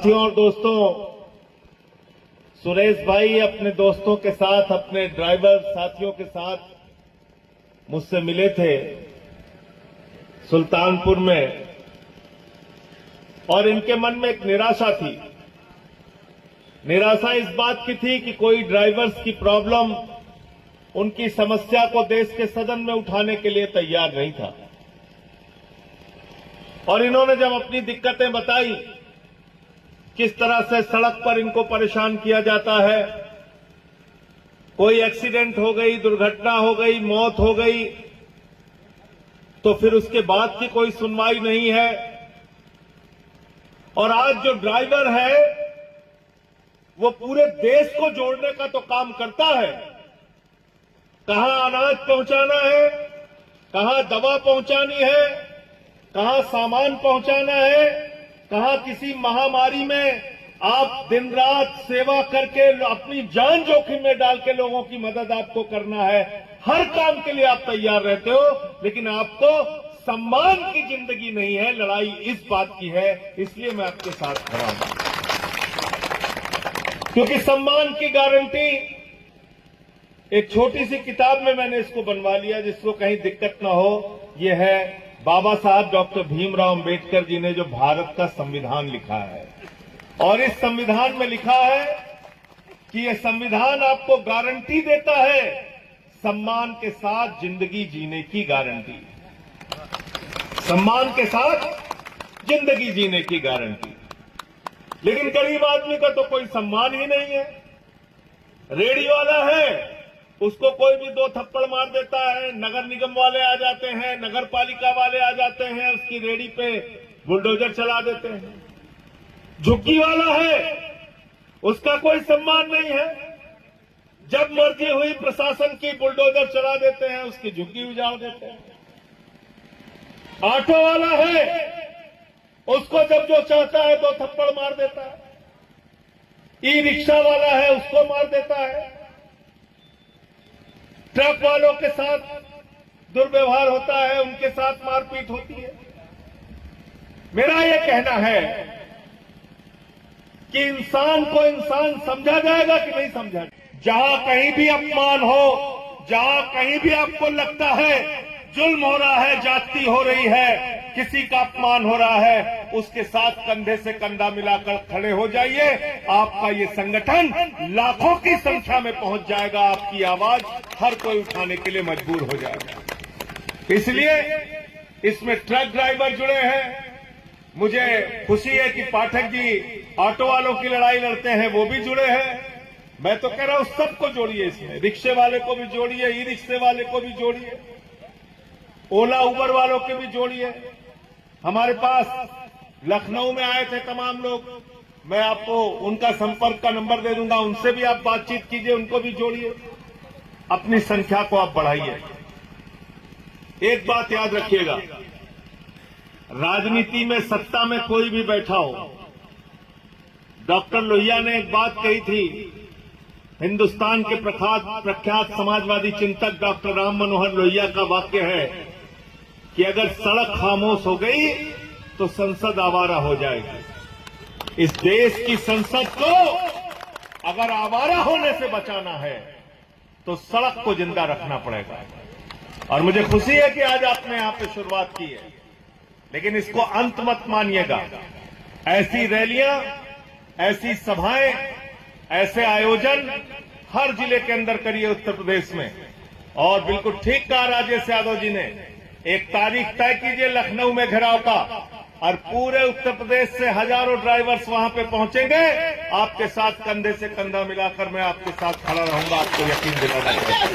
साथियों और दोस्तों, सुरेश भाई अपने दोस्तों के साथ, अपने ड्राइवर साथियों के साथ मुझसे मिले थे सुल्तानपुर में, और इनके मन में एक निराशा थी। निराशा इस बात की थी कि कोई ड्राइवर्स की प्रॉब्लम, उनकी समस्या को देश के सदन में उठाने के लिए तैयार नहीं था। और इन्होंने जब अपनी दिक्कतें बताई, किस तरह से सड़क पर इनको परेशान किया जाता है, कोई एक्सीडेंट हो गई, दुर्घटना हो गई, मौत हो गई, तो फिर उसके बाद की कोई सुनवाई नहीं है। और आज जो ड्राइवर है वो पूरे देश को जोड़ने का तो काम करता है। कहां अनाज पहुंचाना है, कहां दवा पहुंचानी है, कहां सामान पहुंचाना है, कहां किसी महामारी में आप दिन रात सेवा करके अपनी जान जोखिम में डाल के लोगों की मदद आपको करना है। हर काम के लिए आप तैयार रहते हो, लेकिन आपको सम्मान की जिंदगी नहीं है। लड़ाई इस बात की है, इसलिए मैं आपके साथ खड़ा हूं, क्योंकि सम्मान की गारंटी एक छोटी सी किताब में मैंने इसको बनवा लिया, जिसको कहीं दिक्कत ना हो। ये है बाबा साहब डॉक्टर भीमराव अंबेडकर जी ने जो भारत का संविधान लिखा है, और इस संविधान में लिखा है कि यह संविधान आपको गारंटी देता है सम्मान के साथ जिंदगी जीने की गारंटी, सम्मान के साथ जिंदगी जीने की गारंटी। लेकिन गरीब आदमी का तो कोई सम्मान ही नहीं है। रेडी वाला है, उसको कोई भी दो थप्पड़ मार देता है, नगर निगम वाले आ जाते हैं, नगर पालिका वाले आ जाते हैं, उसकी रेडी पे बुलडोजर चला देते हैं। झुग्गी वाला है, उसका कोई सम्मान नहीं है, जब मर्जी हुई प्रशासन की बुलडोजर चला देते हैं, उसकी झुग्गी उजाड़ देते हैं। ऑटो वाला है, उसको जब जो चाहता है दो थप्पड़ मार देता है। ई रिक्शा वाला है, उसको मार देता है। ट्रक वालों के साथ दुर्व्यवहार होता है, उनके साथ मारपीट होती है। मेरा यह कहना है कि इंसान को इंसान समझा जाएगा कि नहीं समझा जाएगा। जहां कहीं भी अपमान हो, जहां कहीं भी आपको लगता है जुल्म हो रहा है, जाति हो रही है, किसी का अपमान हो रहा है, उसके साथ कंधे से कंधा मिलाकर खड़े हो जाइए। आपका ये संगठन लाखों की संख्या में पहुंच जाएगा, आपकी आवाज हर कोई उठाने के लिए मजबूर हो जाएगा। इसलिए इसमें ट्रक ड्राइवर जुड़े हैं। मुझे खुशी है कि पाठक जी ऑटो वालों की लड़ाई लड़ते हैं, वो भी जुड़े हैं। मैं तो कह रहा हूं सबको जोड़िए, इसमें रिक्शे वाले को भी जोड़िए, ई रिक्शे वाले को भी जोड़िए, ओला उबर वालों के भी जोड़िए। हमारे पास लखनऊ में आए थे तमाम लोग, मैं आपको उनका संपर्क का नंबर दे दूंगा, उनसे भी आप बातचीत कीजिए, उनको भी जोड़िए, अपनी संख्या को आप बढ़ाइए। एक बात याद रखिएगा, राजनीति में सत्ता में कोई भी बैठा हो, डॉक्टर लोहिया ने एक बात कही थी, हिंदुस्तान के प्रख्यात समाजवादी चिंतक डॉक्टर राम मनोहर लोहिया का वाक्य है कि अगर सड़क खामोश हो गई तो संसद आवारा हो जाएगी। इस देश की संसद को अगर आवारा होने से बचाना है तो सड़क को जिंदा रखना पड़ेगा। और मुझे खुशी है कि आज आपने यहां पे शुरुआत की है, लेकिन इसको अंत मत मानिएगा। ऐसी रैलियां, ऐसी सभाएं, ऐसे आयोजन हर जिले के अंदर करिए उत्तर प्रदेश में। और बिल्कुल ठीक कहा राजेश यादव जी ने, एक तारीख तय कीजिए लखनऊ में घेराव का, और पूरे उत्तर प्रदेश से हजारों ड्राइवर्स वहां पे पहुंचेंगे। आपके साथ कंधे से कंधा मिलाकर मैं आपके साथ खड़ा रहूंगा, आपको यकीन दिलाना चाहिए।